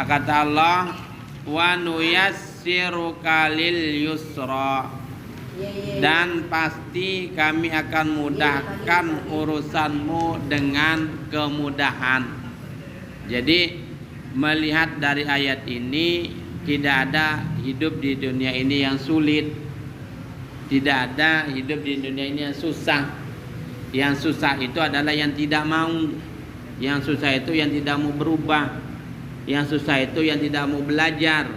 kata Allah, wa nuyassiruka lil yusra, dan pasti kami akan mudahkan urusanmu dengan kemudahan. Jadi melihat dari ayat ini, tidak ada hidup di dunia ini yang sulit, tidak ada hidup di dunia ini yang susah. Yang susah itu adalah yang tidak mau, yang susah itu yang tidak mau berubah, yang susah itu yang tidak mau belajar.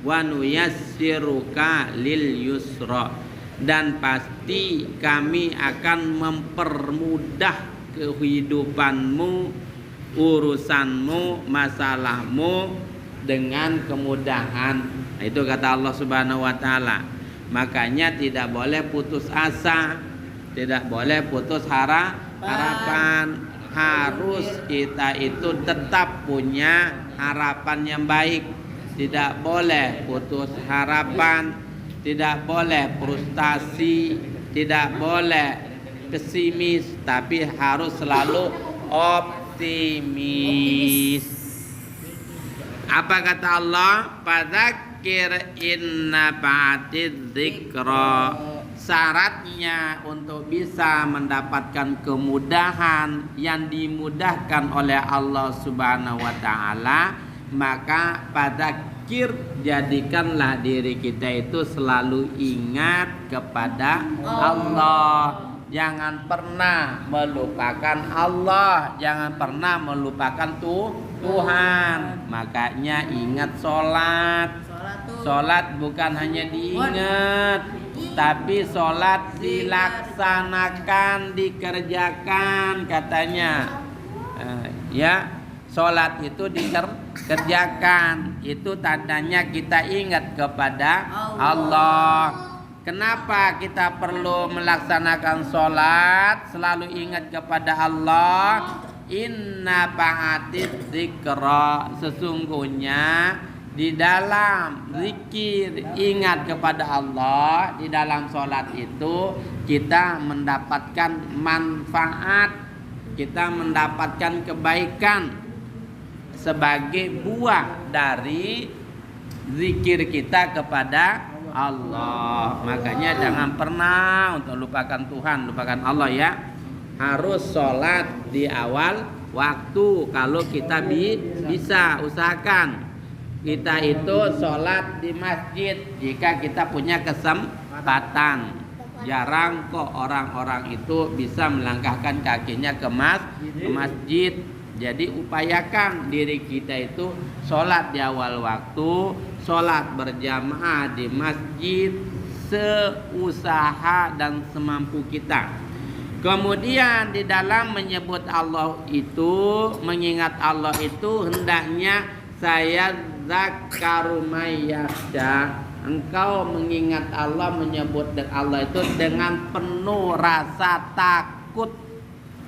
Wa nuyassiruka lil yusra, dan pasti kami akan mempermudah kehidupanmu, urusanmu, masalahmu dengan kemudahan. Itu kata Allah Subhanahu wa taala. Makanya tidak boleh putus asa, tidak boleh putus harapan. Harus kita itu tetap punya harapan yang baik. Tidak boleh putus harapan, tidak boleh frustasi, tidak boleh pesimis, tapi harus selalu optimis. Apa kata Allah? Fadzakir inna ba'didz dzikra. Syaratnya untuk bisa mendapatkan kemudahan yang dimudahkan oleh Allah Subhanahu wa taala, maka fadzakir, jadikanlah diri kita itu selalu ingat kepada Allah. Jangan pernah melupakan Allah, jangan pernah melupakan Tuhan. Makanya ingat sholat. Sholat bukan hanya diingat, tapi sholat dilaksanakan, dikerjakan katanya. Ya, sholat itu dikerjakan. Itu tandanya kita ingat kepada Allah. Kenapa kita perlu melaksanakan sholat? Selalu ingat kepada Allah. Inna ba'didz dzikra, sesungguhnya di dalam zikir ingat kepada Allah, di dalam sholat itu kita mendapatkan manfaat, kita mendapatkan kebaikan sebagai buah dari zikir kita kepada Allah. Makanya jangan pernah untuk lupakan Tuhan, lupakan Allah ya. Harus sholat di awal waktu. Kalau kita bisa, usahakan kita itu sholat di masjid jika kita punya kesempatan. Jarang kok orang-orang itu bisa melangkahkan kakinya ke masjid. Jadi upayakan diri kita itu sholat di awal waktu, sholat berjamaah di masjid seusaha dan semampu kita. Kemudian di dalam menyebut Allah itu, mengingat Allah itu, hendaknya saya zakaru mayyasha. Engkau mengingat Allah, menyebut Allah itu dengan penuh rasa takut,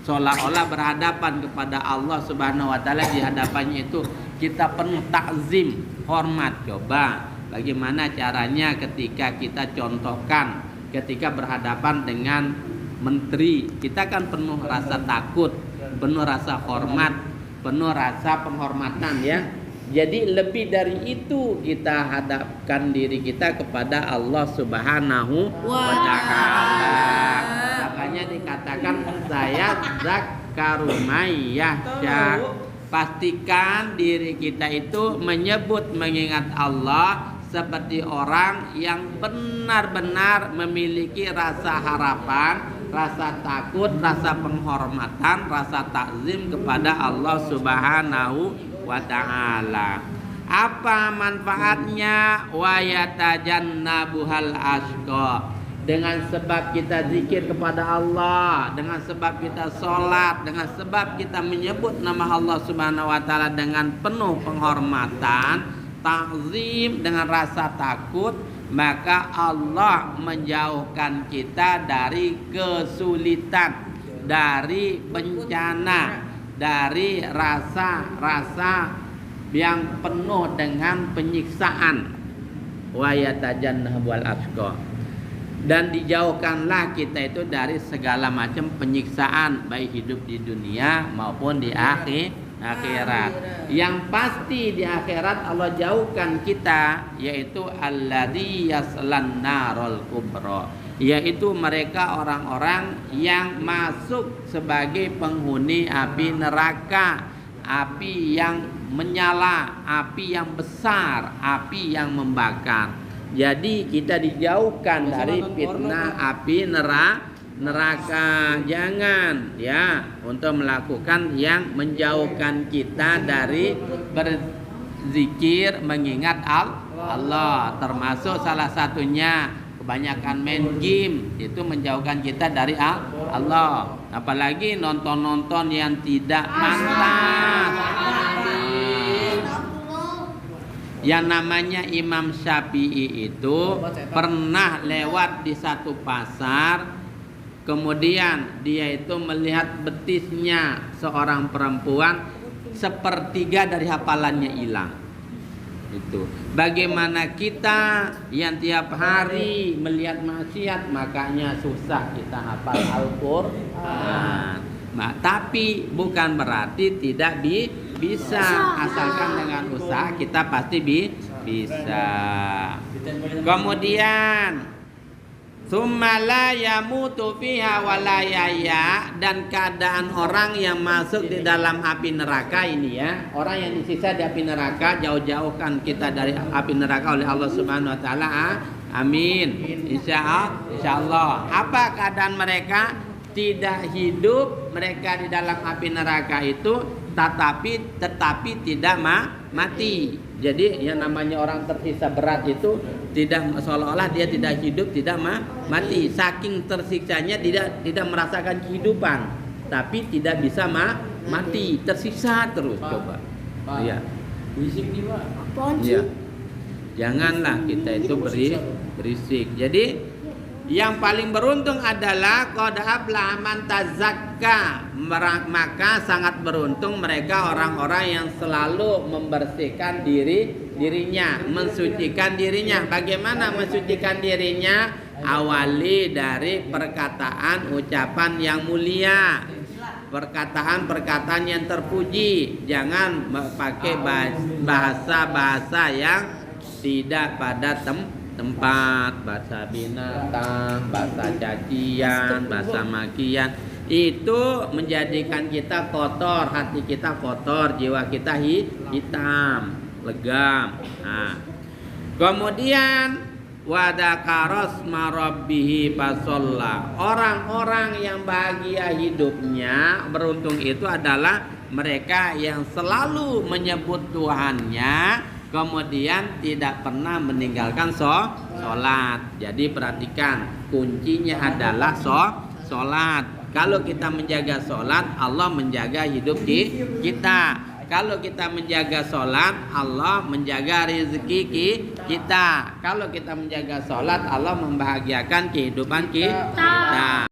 seolah-olah berhadapan kepada Allah Subhanahu wa taala. Di hadapannya itu kita penuh takzim, hormat. Coba bagaimana caranya ketika kita contohkan ketika berhadapan dengan menteri, kita kan penuh rasa takut, penuh rasa hormat, penuh rasa penghormatan ya. Jadi lebih dari itu kita hadapkan diri kita kepada Allah Subhanahu wa taala. Makanya dikatakan saya zakaru mayyasha. Pastikan diri kita itu menyebut, mengingat Allah seperti orang yang benar-benar memiliki rasa harapan, rasa takut, rasa penghormatan, rasa takzim kepada Allah Subhanahu wa ta'ala. Apa manfaatnya? Wa yatajannabuhal asqa. Dengan sebab kita zikir kepada Allah, dengan sebab kita sholat, dengan sebab kita menyebut nama Allah Subhanahu wa ta'ala dengan penuh penghormatan, takzim, dengan rasa takut, maka Allah menjauhkan kita dari kesulitan, dari bencana, dari rasa-rasa yang penuh dengan penyiksaan. Wa yatajannabuhal asqa. Dan dijauhkanlah kita itu dari segala macam penyiksaan, baik hidup di dunia maupun di akhirat. Yang pasti di akhirat Allah jauhkan kita, yaitu alladzi yaslan narul kubra, yaitu mereka orang-orang yang masuk sebagai penghuni api neraka, api yang menyala, api yang besar, api yang membakar. Jadi kita dijauhkan dari fitnah api neraka. Jangan ya untuk melakukan yang menjauhkan kita dari berzikir, mengingat Allah. Termasuk salah satunya kebanyakan main game, itu menjauhkan kita dari Allah. Apalagi nonton-nonton yang tidak pantas. Yang namanya Imam Syafi'i itu pernah lewat di satu pasar, kemudian dia itu melihat betisnya seorang perempuan, sepertiga dari hafalannya hilang. Itu bagaimana kita yang tiap hari melihat maksiat, makanya susah kita hafal Al-Qur'an. Tapi bukan berarti tidak bisa, asalkan dengan usaha kita pasti bisa. Kemudian summa la yamutu fiha wa la yahya, dan keadaan orang yang masuk di dalam api neraka ini ya, orang yang disiksa di api neraka, jauh-jauhkan kita dari api neraka oleh Allah Subhanahu wa taala. Amin. Insyaallah. Apa keadaan mereka? Tidak hidup mereka di dalam api neraka itu, tetapi tidak mati. Jadi yang namanya orang tersiksa berat itu tidak, seolah-olah dia tidak hidup, tidak mati. Saking tersiksanya tidak merasakan kehidupan, tapi tidak bisa mati, tersiksa terus. Coba. Iya. Berisik nih, Pak. Iya. Janganlah kita itu berisik. Jadi yang paling beruntung adalah qad aflaha man tazakka, maka sangat beruntung mereka orang-orang yang selalu membersihkan dirinya, mensucikan dirinya. Bagaimana mensucikan dirinya? Awali dari perkataan ucapan yang mulia, perkataan-perkataan yang terpuji. Jangan pakai bahasa-bahasa yang tidak pada tempat, bahasa binatang, bahasa cacian, bahasa makian. Itu menjadikan kita kotor, hati kita kotor, jiwa kita hitam, legam. Nah, kemudian wadakaros marabbihi fasalla. Orang-orang yang bahagia hidupnya, beruntung itu adalah mereka yang selalu menyebut Tuhannya, kemudian tidak pernah meninggalkan sholat. Jadi perhatikan, kuncinya adalah sholat. Kalau kita menjaga sholat, Allah menjaga hidup kita. Kalau kita menjaga sholat, Allah menjaga rezeki kita. Kalau kita menjaga sholat, Allah membahagiakan kehidupan kita.